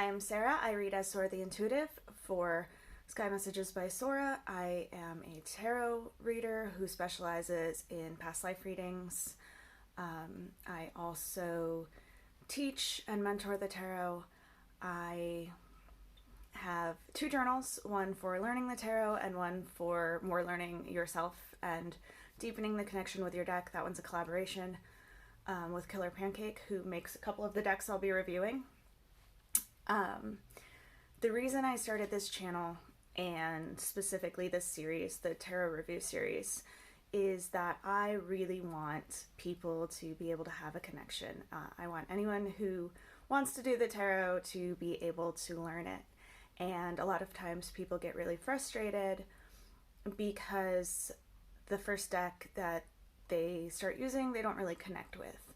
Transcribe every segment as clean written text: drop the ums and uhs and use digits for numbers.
I'm Sarah. I read as Sora the Intuitive for Sky Messages by Sora. I am a tarot reader who specializes in past life readings. I also teach and mentor the tarot. I have two journals, one for learning the tarot and one for more learning yourself and deepening the connection with your deck. That one's a collaboration with Killer Pancake, who makes a couple of the decks I'll be reviewing. The reason I started this channel, and specifically this series, the tarot review series, is that I really want people to be able to have a connection. I want anyone who wants to do the tarot to be able to learn it. And a lot of times people get really frustrated because the first deck that they start using, they don't really connect with.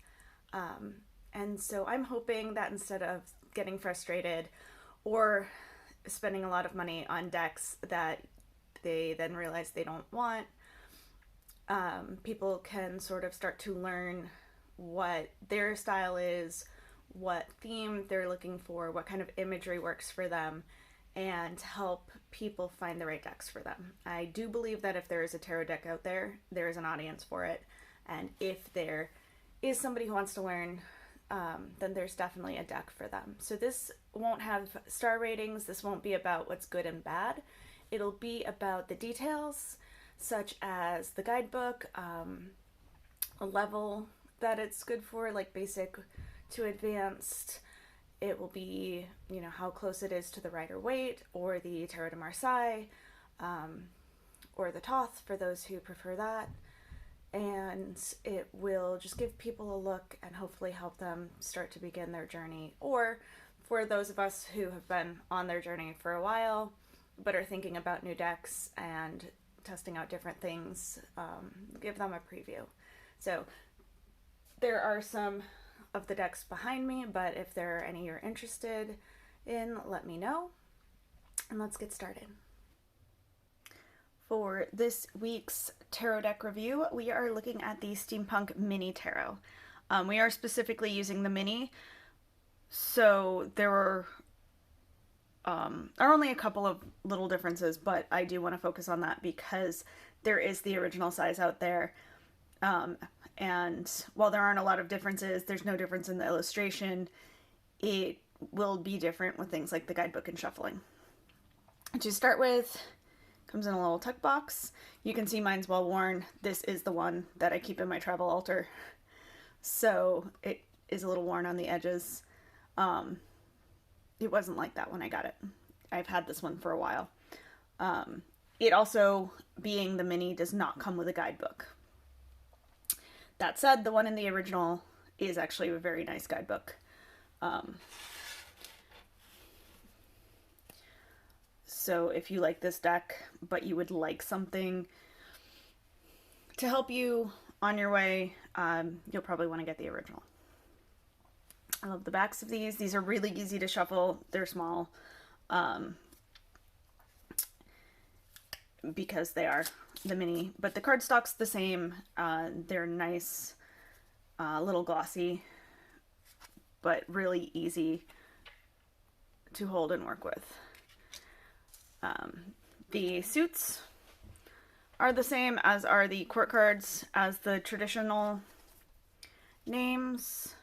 And so I'm hoping that instead of getting frustrated or spending a lot of money on decks that they then realize they don't want, people can sort of start to learn what their style is, what theme they're looking for, what kind of imagery works for them, and help people find the right decks for them. I do believe that if there is a tarot deck out there, there is an audience for it. And if there is somebody who wants to learn, then there's definitely a deck for them. So this won't have star ratings. This won't be about what's good and bad. It'll be about the details, such as the guidebook, a level that it's good for, like basic to advanced. It will be, how close it is to the Rider-Waite or the Tarot de Marseille, or the Thoth for those who prefer that. And it will just give people a look and hopefully help them start to begin their journey. Or for those of us who have been on their journey for a while, but are thinking about new decks and testing out different things, give them a preview. So there are some of the decks behind me, but if there are any you're interested in, let me know. And let's get started. For this week's tarot deck review, we are looking at the Steampunk Mini Tarot. We are specifically using the Mini, so there are only a couple of little differences, but I do want to focus on that because there is the original size out there. And while there aren't a lot of differences, there's no difference in the illustration. It will be different with things like the guidebook and shuffling. To start with, comes in a little tuck box. You can see mine's well worn. This is the one that I keep in my travel altar. So it is a little worn on the edges. It wasn't like that when I got it. I've had this one for a while. It also, being the Mini, does not come with a guidebook. That said, the one in the original is actually a very nice guidebook. So if you like this deck, but you would like something to help you on your way, you'll probably want to get the original. I love the backs of these. These are really easy to shuffle. They're small because they are the Mini, but the cardstock's the same. They're nice, little glossy, but really easy to hold and work with. The suits are the same, as are the court cards, as the traditional names.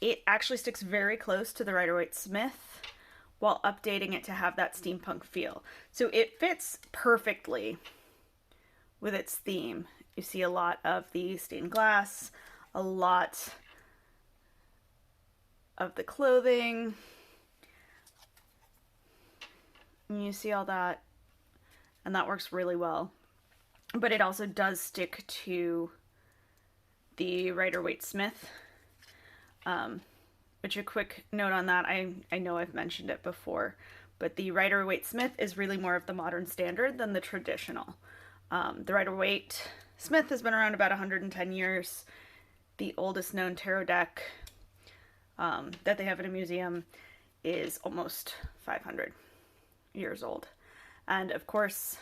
It actually sticks very close to the Rider-Waite Smith while updating it to have that steampunk feel. So it fits perfectly with its theme. You see a lot of the stained glass, a lot of the clothing. And you see all that, and that works really well. But it also does stick to the Rider-Waite Smith. Which, a quick note on that, I know I've mentioned it before, but the Rider-Waite Smith is really more of the modern standard than the traditional. The Rider-Waite Smith has been around about 110 years. The oldest known tarot deck that they have in a museum is almost 500 years old. And of course,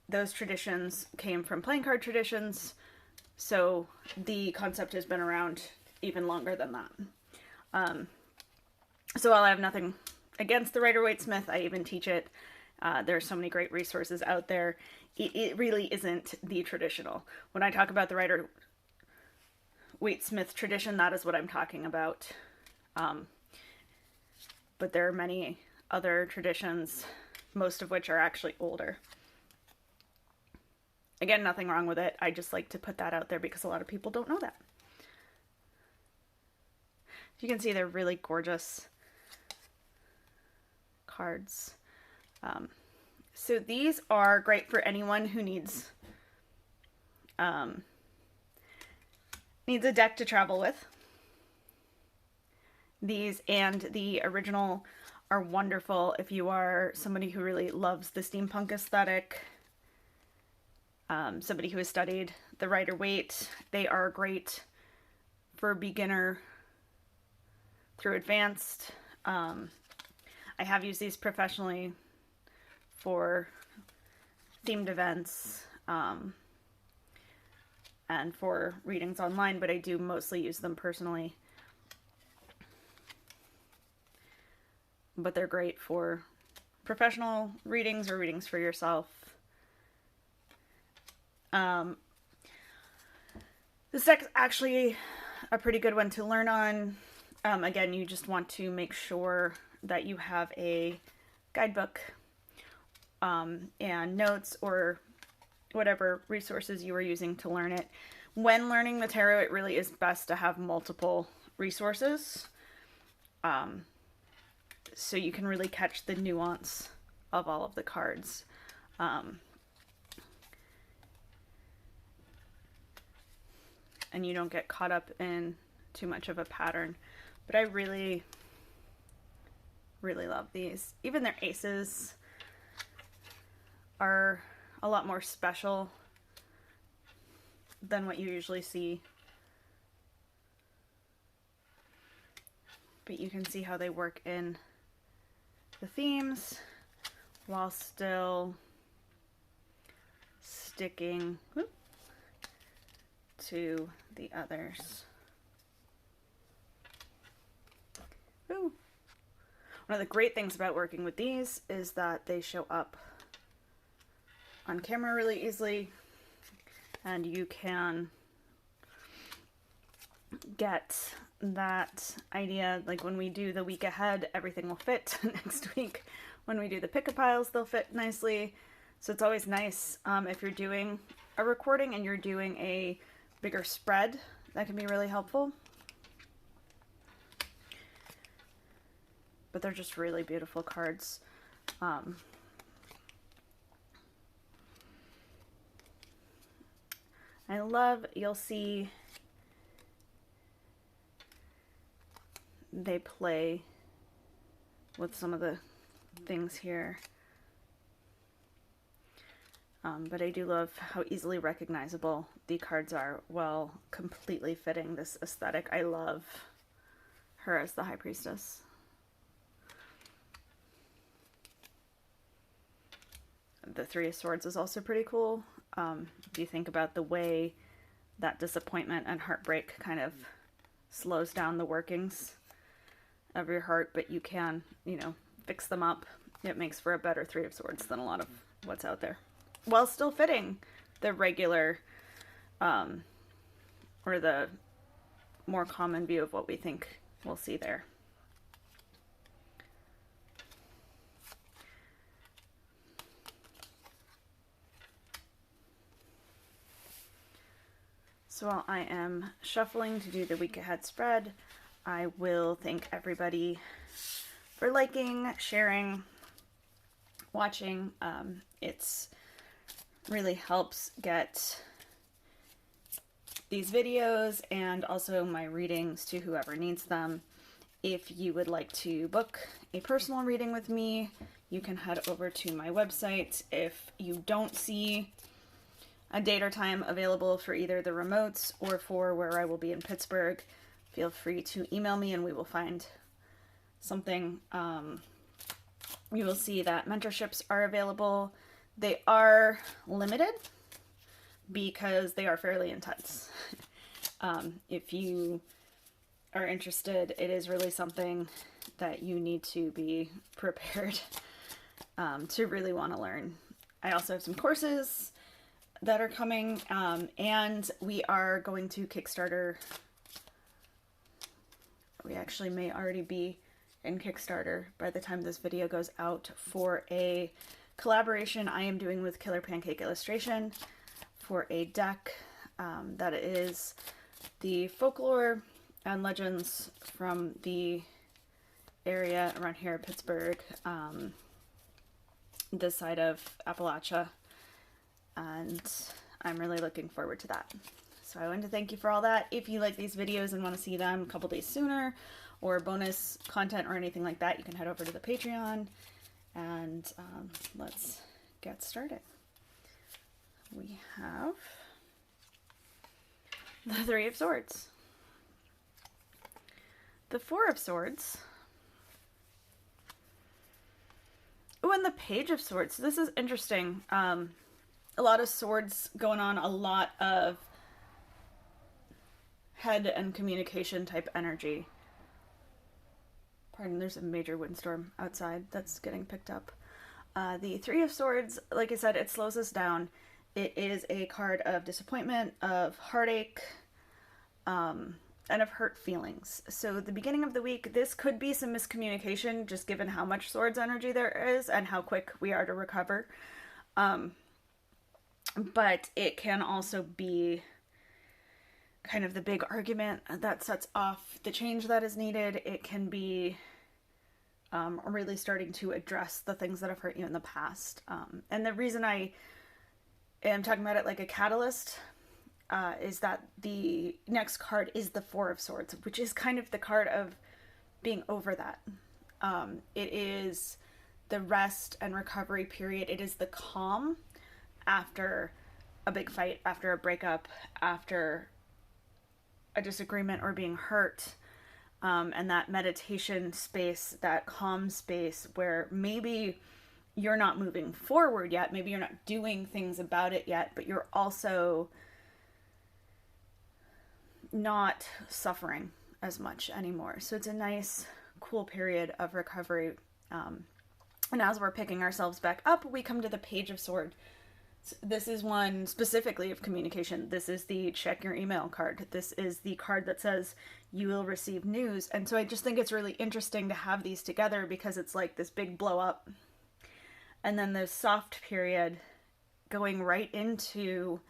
those traditions came from playing card traditions, so the concept has been around even longer than that. So while I have nothing against the Rider-Waite-Smith, I even teach it. There are so many great resources out there. It really isn't the traditional. When I talk about the Rider-Waite-Smith tradition, that is what I'm talking about. But there are many other traditions, most of which are actually older. Again, nothing wrong with it. I just like to put that out there because a lot of people don't know that. You can see they're really gorgeous cards. So these are great for anyone who needs a deck to travel with. These and the original are wonderful if you are somebody who really loves the steampunk aesthetic, somebody who has studied the Rider-Waite. They are great for beginner through advanced. I have used these professionally for themed events and for readings online, but I do mostly use them personally. But they're great for professional readings or readings for yourself. This deck's actually a pretty good one to learn on. Again, you just want to make sure that you have a guidebook and notes or whatever resources you are using to learn it. When learning the tarot, it really is best to have multiple resources so you can really catch the nuance of all of the cards. And you don't get caught up in too much of a pattern. But I really, really love these. Even their aces are a lot more special than what you usually see. But you can see how they work in the themes while still sticking to the others. Ooh. One of the great things about working with these is that they show up on camera really easily, and you can get that idea, like when we do the week ahead, everything will fit. Next week, when we do the pick-a-piles, they'll fit nicely. So it's always nice if you're doing a recording and you're doing a bigger spread, that can be really helpful. But they're just really beautiful cards. I love, you'll see they play with some of the things here. But I do love how easily recognizable the cards are while completely fitting this aesthetic. I love her as the High Priestess. The Three of Swords is also pretty cool. If you think about the way that disappointment and heartbreak kind of slows down the workings of your heart, but you can, you know, fix them up. It makes for a better Three of Swords than a lot of what's out there, while still fitting the regular or the more common view of what we think we'll see there. So while I am shuffling to do the week ahead spread, I will thank everybody for liking, sharing, watching. It's really helps get these videos and also my readings to whoever needs them. If you would like to book a personal reading with me, you can head over to my website. If you don't see a date or time available for either the remotes or for where I will be in Pittsburgh, feel free to email me and we will find something. You will see that mentorships are available. They are limited because they are fairly intense. If you are interested, it is really something that you need to be prepared to really want to learn. I also have some courses that are coming, and we are going to Kickstarter. We actually may already be in Kickstarter by the time this video goes out for a collaboration I am doing with Killer Pancake Illustration for a deck that is the folklore and legends from the area around here, Pittsburgh, this side of Appalachia, and I'm really looking forward to that. So I wanted to thank you for all that. If you like these videos and want to see them a couple days sooner, or bonus content or anything like that, you can head over to the Patreon, and let's get started. We have the Three of Swords, the Four of Swords, oh, and the Page of Swords. So this is interesting. A lot of swords going on, a lot of head and communication type energy. Pardon, there's a major windstorm outside that's getting picked up. The Three of Swords, like I said, it slows us down. It is a card of disappointment, of heartache, and of hurt feelings. So the beginning of the week, this could be some miscommunication, just given how much swords energy there is and how quick we are to recover. But it can also be kind of the big argument that sets off the change that is needed. It can be really starting to address the things that have hurt you in the past. And the reason I am talking about it like a catalyst is that the next card is the Four of Swords, which is kind of the card of being over that. It is the rest and recovery period. It is the calm after a big fight, after a breakup, after a disagreement or being hurt, and that meditation space, that calm space where maybe you're not moving forward yet, maybe you're not doing things about it yet, but you're also not suffering as much anymore. So it's a nice, cool period of recovery. And as we're picking ourselves back up, we come to the Page of Swords. This is one specifically of communication. This is the check your email card. This is the card that says you will receive news. And so I just think it's really interesting to have these together, because it's like this big blow up and then this soft period going right into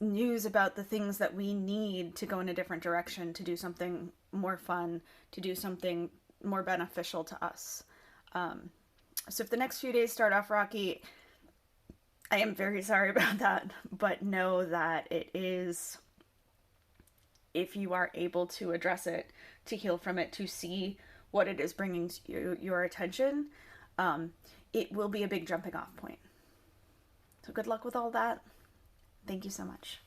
news about the things that we need to go in a different direction, to do something more fun, to do something more beneficial to us. So if the next few days start off rocky, I am very sorry about that, but know that it is, if you are able to address it, to heal from it, to see what it is bringing to your attention, it will be a big jumping off point. So good luck with all that. Thank you so much.